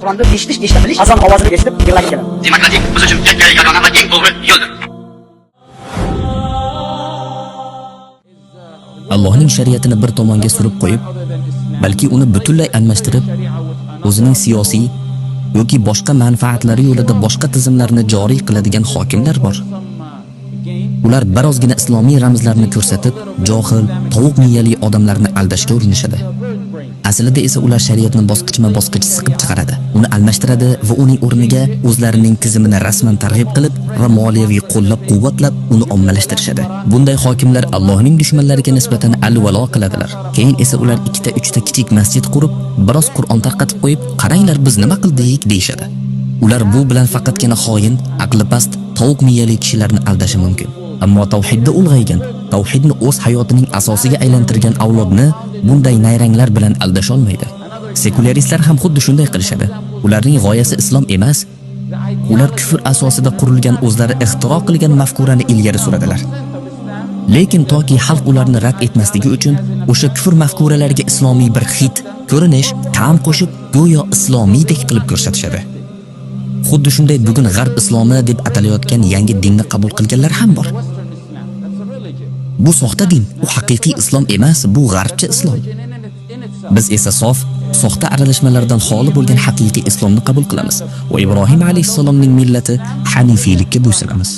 Qur'onni eshitish bilish, azon ovozini eshitib yig'lash kerak. Demokratik biz uchun yakkayu yagona va eng to'g'ri yo'ldir. Allohning shariatini bir tomonga surib qo'yib, balki uni butunlay almashtirib, o'zining siyosiy yoki boshqa manfaatlari yo'lida boshqa tizimlarni joriy qiladigan hokimlar bor. Ular birozgina islomiy ramzlarni ko'rsatib, johil, tovuq miyali odamlarni aldashga urinishadi. Aslida esa ular shariatni bosqichma-bosqich siqib chiqaradi, uni almashtiradi va uning o'rniga o'zlarining tizimini rasman targ'ib qilib va moliyaviy qo'llab-quvvatlab uni ommalashtirishadi. Bunday hokimlar Allohning dushmanlariga nisbatan al-valo qiladilar. Keyin esa ular 2-3 ta kichik masjid qurib, biroz Qur'on tarqatib qo'yib, qaranglar biz nima qildik deyshadi. Ular bu bilan faqatgina xoin, aqli past, tovuq miyali kishilarni aldashi mumkin. Ammo tavhidda ulg'aygan, tavhidni o'z hayotining asosiga aylantirgan avlodni bunday nayranglar bilan aldasha olmaydi. Sekulyaristlar ham xuddi shunday qilishadi. Ularning g'oyasi islom emas, ular kufr asosida qurilgan o'zlari ixtiro qilgan mafkurani ilgari suradilar. Lekin toki xalq ularni rad etmasligi uchun o'sha kufr mafkuralariga islomiy bir hid, ko'rinish, ta'm qo'shib, go'yo islomiydek qilib ko'rsatishadi. Xuddi shunday bugun g'arb islomi deb atalayotgan yangi dinni qabul qilganlar ham bor. Bu soxta din, u haqiqiy islom emas, bu g'arbcha islom. Biz esa sof, soxta aralashmalardan xoli bo'lgan haqiqiy islomni qabul qilamiz va Ibrohim alayhisalomning millati hanifiylikka bo'ysunamiz.